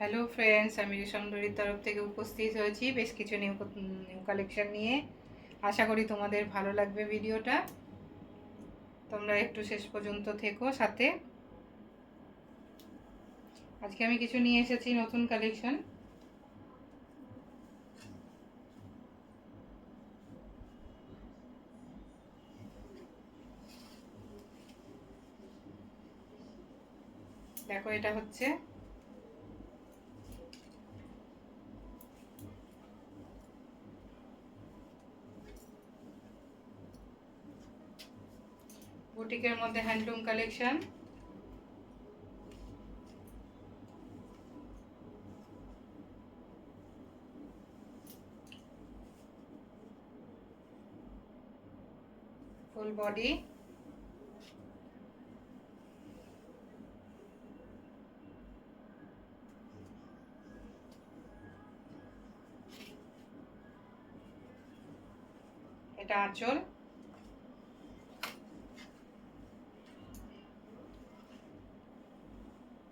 Hello friends, আমি রেশমডোরির তরফ থেকে উপস্থিত হয়েছি বেশ কিছু নিউ কালেকশন নিয়ে। আশা করি তোমাদের ভালো লাগবে ভিডিওটা। তোমরা একটু শেষ পর্যন্ত থেকো সাথে। আজকে আমি কিছু নিয়ে এসেছি নতুন কালেকশন। দেখো, এটা হচ্ছে বুটিকের মধ্যে হ্যান্ডলুম কালেকশন। ফুল বডি, এটা আঁচল,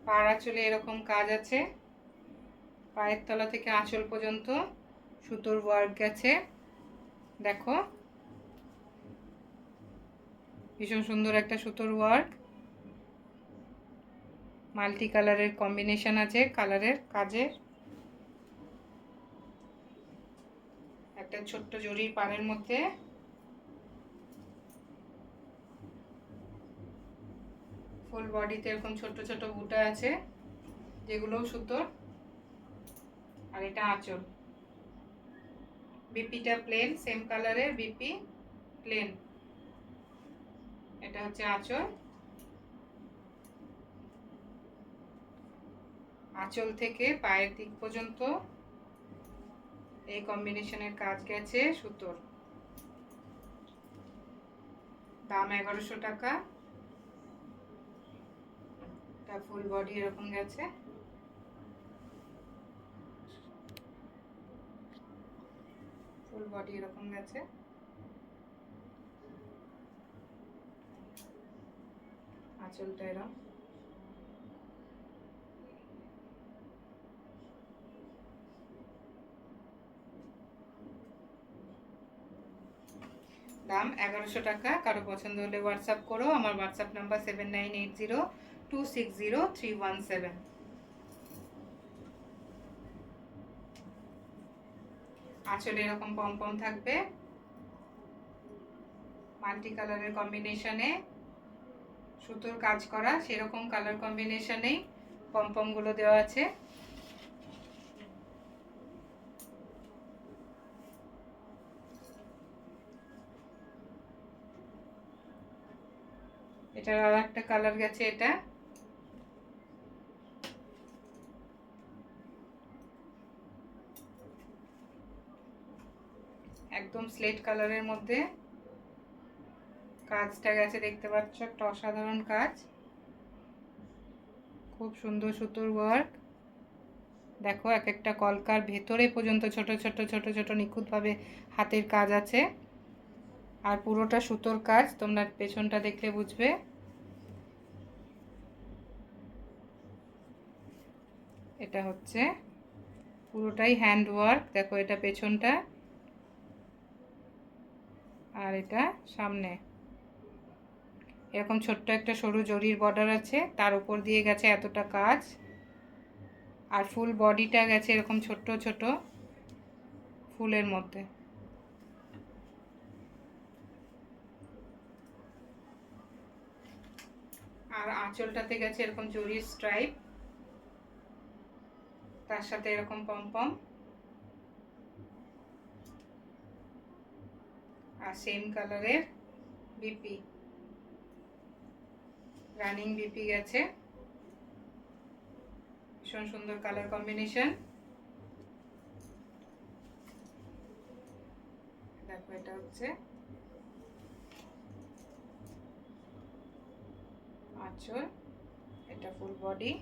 পাড় আঁচলে এরকম কাজ আছে। পায়ের তলা থেকে আঁচল পর্যন্ত সুতোর ওয়ার্ক গেছে। দেখো, ভীষণ সুন্দর একটা সুতোর ওয়ার্ক। মাল্টি কালারের কম্বিনেশন আছে কালারের কাজের। একটা ছোট্ট জরির পাড়ের মধ্যে ফুল বডিতে এরকম ছোট ছোট বুটা আছে, যেগুলো সুতোর। আর এটা আঁচল, বিপিটা প্লেন, সেম কালারের বিপি প্লেন। এটা হচ্ছে আঁচল। আঁচল থেকে পায়ের দিক পর্যন্ত এই কম্বিনেশনের কাজ গেছে সুতোর। দাম 1100 টাকা। এটা ফুল বডি এরকম গেছে। ফুল বডি এরকম গেছে। আঁচলটা এরকম। দাম 1100 টাকা। কারো পছন্দ হলে হোয়াটসঅ্যাপ করো। আমার হোয়াটসঅ্যাপ নাম্বার 7980260317। আঁচলে এরকম পমপম থাকবে, মাল্টি কালারের কম্বিনেশনে সুতোর কাজ করা, সেরকম কালার কম্বিনেশনেই পমপম গুলো দেওয়া আছে। এটার আর একটা কালার গেছে, এটা একদম স্লেট কালারের মধ্যে কাজটা গেছে, দেখতে পাচ্ছ একটা অসাধারণ কাজ, খুব সুন্দর সুতোর ওয়ার্ক। দেখো, এক একটা কলকার ভেতরে পর্যন্ত ছোট ছোট ছোট ছোট নিখুঁতভাবে হাতের কাজ আছে। আর পুরোটা সুতোর কাজ, তোমরা পেছনটা দেখলে বুঝবে। এটা হচ্ছে পুরোটাই হ্যান্ড ওয়ার্ক। দেখো, এটা পেছনটা, আর এটা সামনে। এরকম ছোট্ট একটা সরু জরির বর্ডার আছে, তার উপর দিয়ে গেছে এতটা কাজ। আর ফুল বডিটা গেছে এরকম ছোট্ট ছোট ফুলের মধ্যে। আর আঁচলটাতে গেছে এরকম জরির স্ট্রাইপ, তার সাথে এরকম পমপম। আর সেম কালারের বিপি, রানিং বিপি গেছে। ভীষণ সুন্দর কালার কম্বিনেশন। দেখো, এটা হচ্ছে আঁচল, এটা ফুল বডি।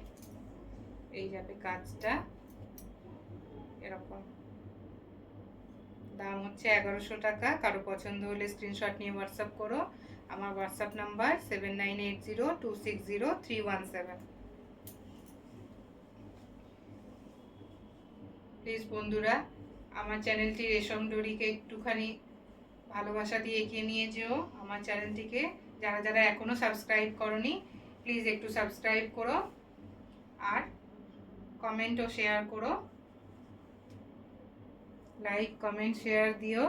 এই যাবে কাজটা এরকম। দাম হচ্ছে 1100 টাকা। কারো পছন্দ হলে স্ক্রিনশট নিয়ে হোয়াটসঅ্যাপ করো। আমার হোয়াটসঅ্যাপ নাম্বার 7980260317। প্লিজ বন্ধুরা আমার চ্যানেলটি রেশম ডোরিকে একটুখানি ভালোবাসা দিয়ে এগিয়ে নিয়ে যেও। আমার চ্যানেলটিকে যারা যারা এখনও সাবস্ক্রাইব করনি প্লিজ একটু সাবস্ক্রাইব করো আর কমেন্ট ও শেয়ার করো, লাইক কমেন্ট শেয়ার দিও।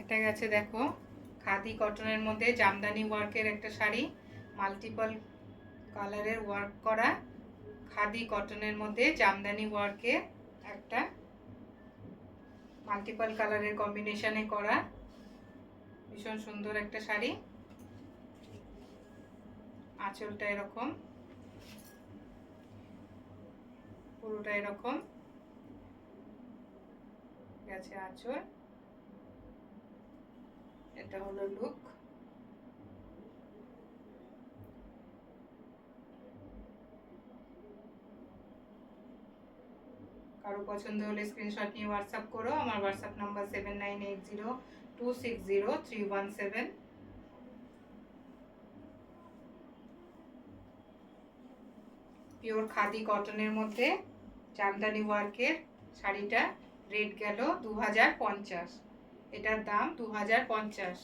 এটা গেছে দেখো খাদি কটনের মধ্যে জামদানি ওয়ার্কের একটা শাড়ি, মাল্টিপল কালারের ওয়ার্ক করা খাদি কটনের মধ্যে জামদানি ওয়ার্কের একটা মাল্টিপল কালারের কম্বিনেশনে করা ভীষণ সুন্দর একটা শাড়ি। আঁচলটা এরকম, পুরোটা এরকম গেছে আঁচল। এটা হলো লুক। কারো পছন্দ হলে স্ক্রিনশট নিয়ে হোয়াটসঅ্যাপ করো। আমার হোয়াটসঅ্যাপ নাম্বার 7980260317। পিওর খাদি কটনের মধ্যে জামদানি ওয়ার্কের শাড়িটা রেট গেল 2050, এটার দাম 2050।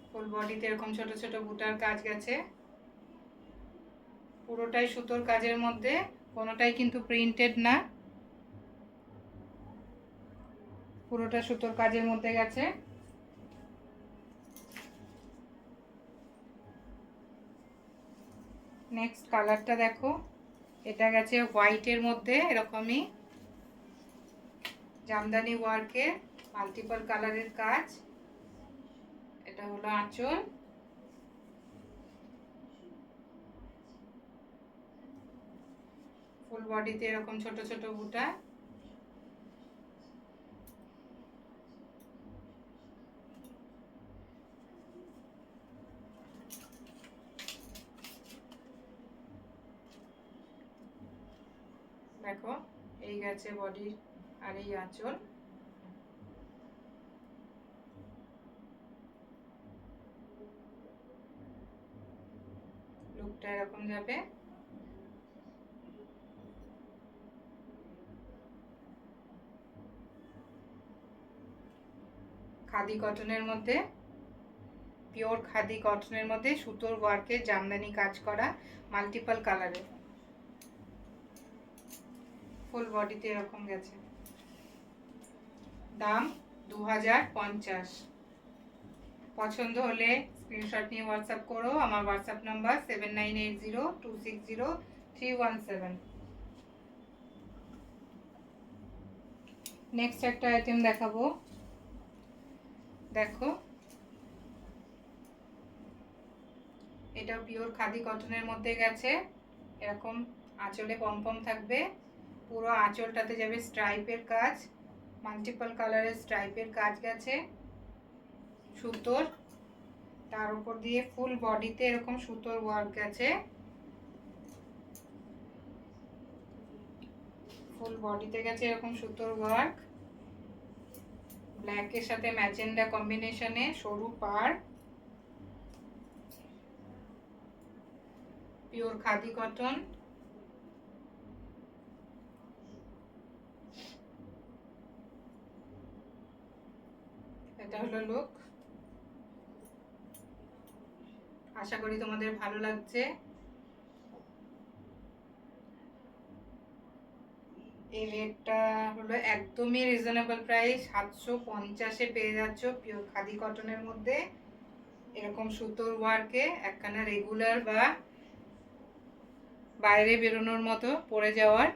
ফুল বডিতে এরকম ছোট ছোট বুটার কাজ গেছে, পুরোটাই সুতোর কাজের মধ্যে, কোনোটাই কিন্তু প্রিন্টেড না, পুরোটা সুতোর কাজের মধ্যে গেছে। নেক্সট কালারটা দেখো, এটা গেছে হোয়াইটের মধ্যে এরকমই জামদানি ওয়ার্কের মাল্টিপল কালারের কাজ। এটা হলো আঁচল, ফুল বডিতে এরকম ছোট ছোট বুটা। দেখো এই গেছে বডি আর এই আঁচল। লুকটা এরকম যাবে। খাদি কটনের মধ্যে, পিওর খাদি কটনের মধ্যে সুতোর ওয়ার্কে জামদানি কাজ করা মাল্টিপল কালারের, ফুল বডিতে এরকম গেছে। দাম 2050। পছন্দ হলে স্ক্রিনশট নিয়ে হোয়াটসঅ্যাপ করো। আমার হোয়াটসঅ্যাপ নাম্বার 7980260317। নেক্সট একটা আইটেম দেখাবো। দেখো এটাও পিওর খাদি কটনের মধ্যে গেছে, এরকম আঁচলে পমপম থাকবে, পুরো আঁচলটাতে যাবে স্ট্রাইপের কাজ, মাল্টিপল কালারের স্ট্রাইপের কাজ গেছে সুতোর, তার উপর দিয়ে ফুল বডিতে এরকম সুতোর ওয়ার্ক গেছে, ফুল বডিতে গেছে এরকম সুতোর ওয়ার্ক, ব্ল্যাকের সাথে ম্যাজেন্ডা কম্বিনেশনে সরু পাড়, পিওর খাদি কটন। এটা হলো লুক। আশা করি তোমাদের ভালো লাগছে। এই রেটটা হলো একদমই রিজনেবল প্রাইস, 750-এ পেয়ে যাচ্ছ পিওর খাদি কটনের মধ্যে এরকম সুতোর ওয়ার্কে। একখানা রেগুলার বা বাইরে বেরোনোর মতো পরে যাওয়ার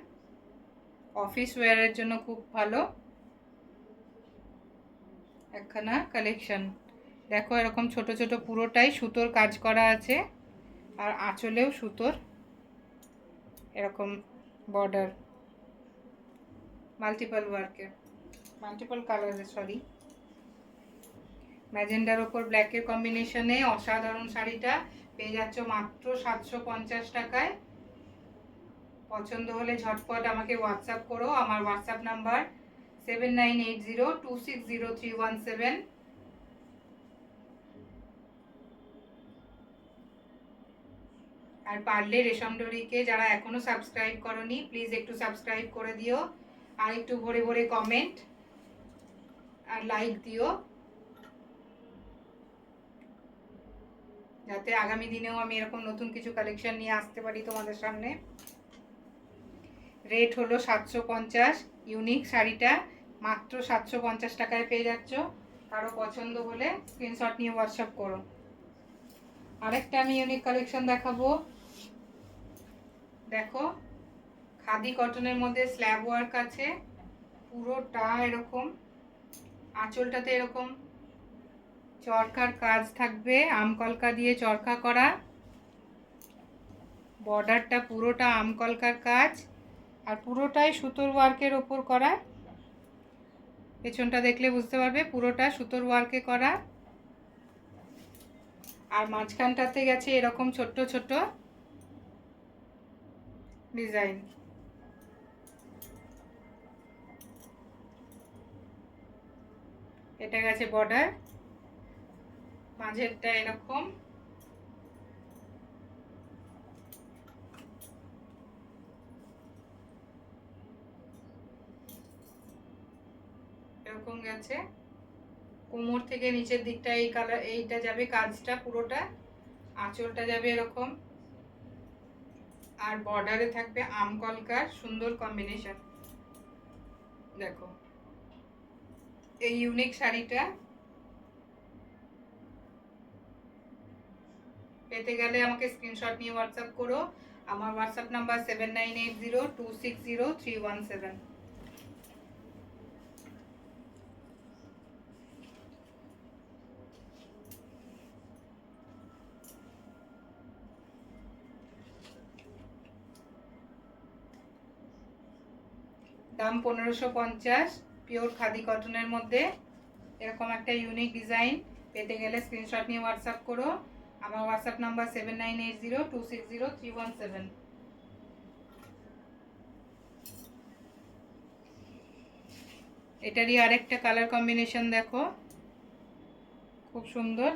অফিস ওয়্যারের জন্য খুব ভালো একখানা কালেকশন। দেখো এরকম ছোট ছোট পুরোটাই সুতোর কাজ করা আছে, আর আঁচলেও সুতোর এরকম বর্ডার, মাল্টিপল ওয়ার্কের, মাল্টিপল কালারের, সরি ম্যাজেন্ডার ওপর ব্ল্যাকের কম্বিনেশনে অসাধারণ শাড়িটা পেয়ে যাচ্ছ মাত্র 750 টাকায়। পছন্দ হলে ঝটপট আমাকে হোয়াটসঅ্যাপ করো। আমার হোয়াটসঅ্যাপ নাম্বার 7980260317। আর পারলে রেশম ডোরিকে যারা এখনো সাবস্ক্রাইব করনি প্লিজ একটু সাবস্ক্রাইব করে দিও, আর একটু ভরে ভরে কমেন্ট আর লাইক দিও, যাতে আগামী দিনেও আমি এরকম নতুন কিছু কালেকশন নিয়ে আসতে পারি তোমাদের সামনে। রেট হলো 750। ইউনিক শাড়িটা মাত্র 750 টাকায় পেয়ে যাচ্ছ। কারো পছন্দ হলে স্ক্রিনশট নিয়ে হোয়াটসঅ্যাপ করো। আরেকটা আমি ইউনিক কালেকশন দেখাবো। দেখো, খাদি কটনের মধ্যে স্ল্যাব ওয়ার্ক আছে, পুরোটা এরকম, আঁচলটাতে এরকম চরকার কাজ থাকবে, আমকলকা দিয়ে চরকা করা, বর্ডারটা পুরোটা আমকলকার কাজ, আর পুরোটাই সুতোর ওয়ার্কের ওপর করা। পেছনটা দেখলে বুঝতে পারবে পুরোটা সুতোর ওয়ার্কে করা। আর মাঝখানটাতে গেছে এরকম ছোট্ট ছোট ডিজাইন। এটা গেছে বর্ডার, মাঝেরটা এরকম, এরকম গেছে। কোমর থেকে নিচের দিকটা এই কালার, এইটা যাবে কাজটা পুরোটা, আঁচলটা যাবে এরকম, আর বর্ডারে থাকবে আমকলকার সুন্দর কম্বিনেশন। দেখো এই ইউনিক শাড়িটা পেতে গেলে আমাকে স্ক্রিনশট নিয়ে হোয়াটসঅ্যাপ করো। আমার হোয়াটসঅ্যাপ নাম্বার 7980260317। দাম 1550। পিওর খাদি কটনের মধ্যে এরকম একটা ইউনিক ডিজাইন পেতে গেলে স্ক্রিনশট নিয়ে হোয়াটসঅ্যাপ করো। আমার হোয়াটসঅ্যাপ নাম্বার 7980260317। এটারই আরেকটা কালার কম্বিনেশন দেখো, খুব সুন্দর।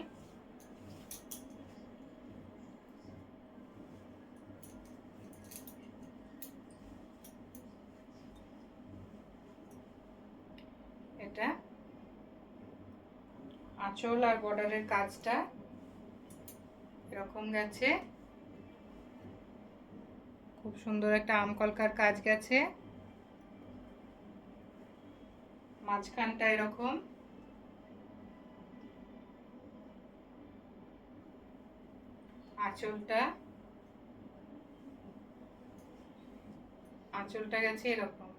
এটা আঁচল আর বর্ডারের কাজটা এরকম গেছে, খুব সুন্দর একটা আমকলকার কাজ গেছে। মাঝখানটা এরকম, আঁচলটা গেছে এরকম।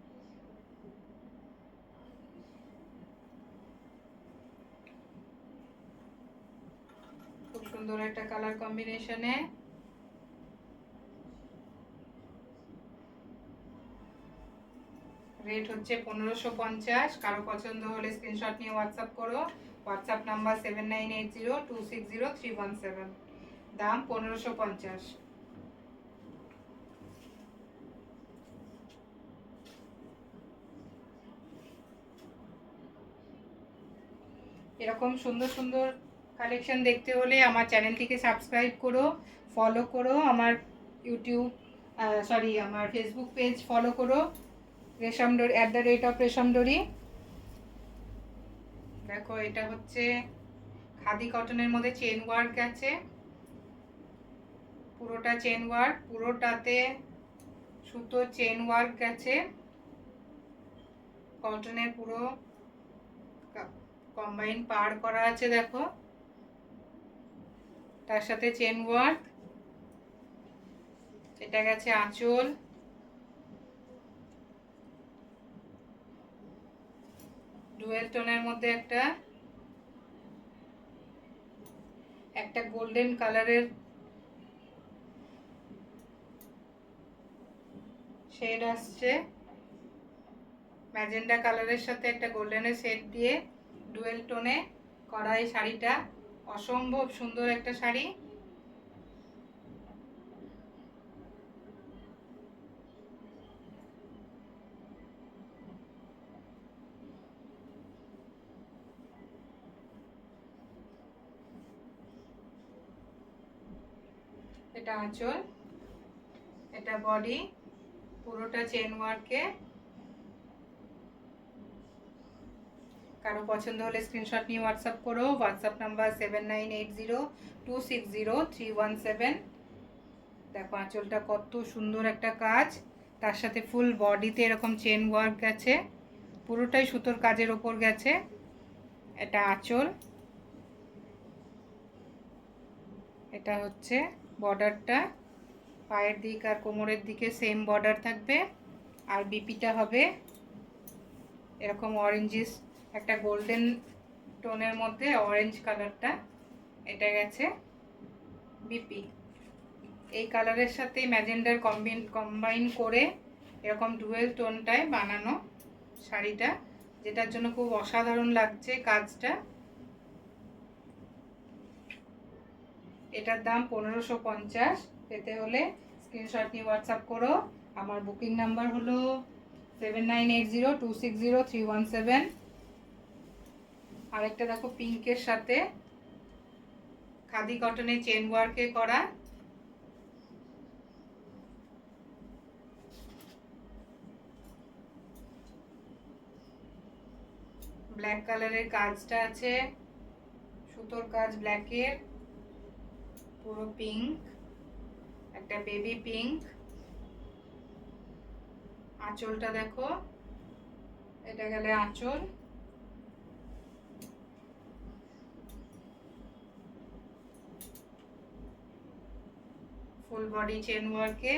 খুব সুন্দর একটা কালার কম্বিনেশনে। রেট হচ্ছে 1550। কারো পছন্দ হলে স্ক্রিনশট নিয়ে হোয়াটসঅ্যাপ করো। WhatsApp number 7980260317। দাম 1550। এরকম সুন্দর সুন্দর কালেকশন দেখতে হলে আমার চ্যানেলটিকে সাবস্ক্রাইব করো, ফলো করো। আমার আমার ফেসবুক পেজ ফলো করো, রেশমডোরি @রেশমডোরি। দেখো এটা হচ্ছে খাদি কটনের মধ্যে চেন ওয়ার্ক আছে, পুরোটা চেন ওয়ার্ক, পুরোটাতে সুতো চেন ওয়ার্ক গেছে, কটনের পুরো কম্বাইন পার করা আছে। দেখো তার সাথে চেন ওয়ার্ক। এটা গেছে আঁচল, ডুয়েল টোনের মধ্যে একটা গোল্ডেন কালারের শেড আসছে, ম্যাজেন্ডা কালারের সাথে একটা গোল্ডেনের শেড দিয়ে ডুয়েল টোনে করা এই শাড়িটা অসম্ভব সুন্দর একটা শাড়ি। এটা আঁচল, এটা বডি, পুরোটা চেন ওয়ার্কে। কারো পছন্দ হলে স্ক্রিনশট নিয়ে হোয়াটসঅ্যাপ করো। WhatsApp number 7980260317। দেখো আঁচলটা কত সুন্দর একটা কাজ, তার সাথে ফুল বডিতে এরকম চেন ওয়ার্ক গেছে, পুরোটাই সুতোর কাজের ওপর গেছে। এটা আঁচল, এটা হচ্ছে বর্ডারটা, পায়ের দিক আর কোমরের দিকে সেম বর্ডার থাকবে। আর বিপিটা হবে এরকম অরেঞ্জিস, একটা গোল্ডেন টোনের মধ্যে অরেঞ্জ কালারটা, এটা গেছে বিপি। এই কালারের সাথে ম্যাজেন্ডার কম্বাইন করে এরকম ডুয়েল টোনটায় বানানো শাড়িটা, যেটার জন্য খুব অসাধারণ লাগছে কাজটা। এটার দাম 1550। পেতে হলে স্ক্রিনশট নিয়ে হোয়াটসঅ্যাপ করো। আমার বুকিং নাম্বার হলো 7980260317। আরেকটা দেখো পিঙ্কের সাথে খাদি কটনে চেন ওয়ার্কে করা, ব্ল্যাক কালারের কাজটা আছে, সুতোর কাজ ব্ল্যাকের, পুরো পিঙ্ক, একটা বেবি পিঙ্ক। আঁচলটা দেখো, এটা গেলে আঁচল, ফুল বডি চেন ওয়ার্কে।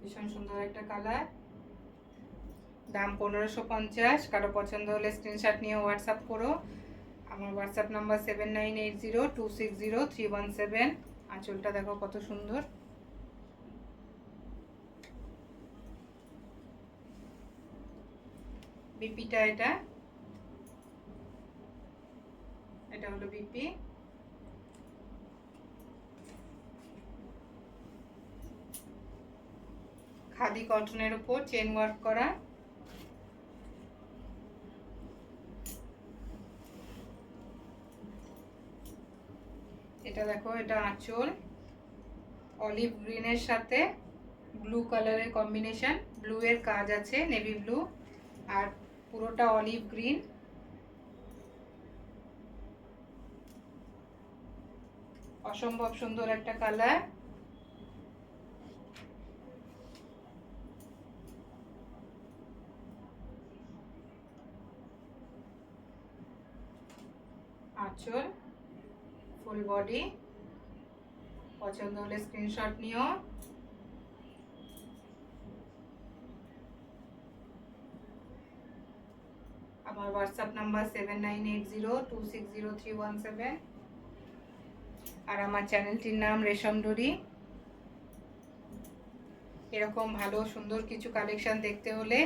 ভীষণ সুন্দর একটা কালার। দাম 1550। কারো পছন্দ হলে স্ক্রিনশট নিয়ে হোয়াটসঅ্যাপ করো। আমার হোয়াটসঅ্যাপ নাম্বার 7980260317। আঁচলটা দেখো কত সুন্দর। বিপিটা এটা, এটা হলো বিপি। খাদি কটনের উপর চেন ওয়ার্ক করা, এটা দেখো, এটা আঁচল, অলিভ গ্রিনের সাথে ব্লু কালারের কম্বিনেশন, ব্লু এর কাজ আছে, নেভি ব্লু, আর পুরোটা অলিভ গ্রিন। অসম্ভব সুন্দর একটা কালার। আঁচল, ফুল বডি। পছন্দ হলে স্ক্রিনশট নিও। আমার হোয়াটসঅ্যাপ নাম্বার 7980260317। আর আমার চ্যানেলটির নাম রেশম ডোরি। এরকম ভালো সুন্দর কিছু কালেকশন দেখতে হলে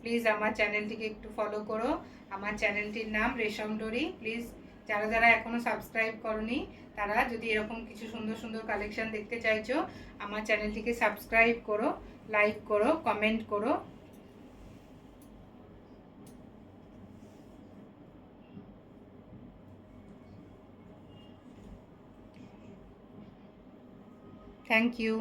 প্লিজ আমার চ্যানেলটিকে একটু ফলো করো। আমার চ্যানেলটির নাম রেশম ডোরি। প্লিজ যারা যারা এখনো সাবস্ক্রাইব করনি, তারা যদি এরকম কিছু সুন্দর সুন্দর কালেকশন দেখতে চাইছো, আমার চ্যানেলটিকে সাবস্ক্রাইব করো, লাইক করো, কমেন্ট করো। Thank you.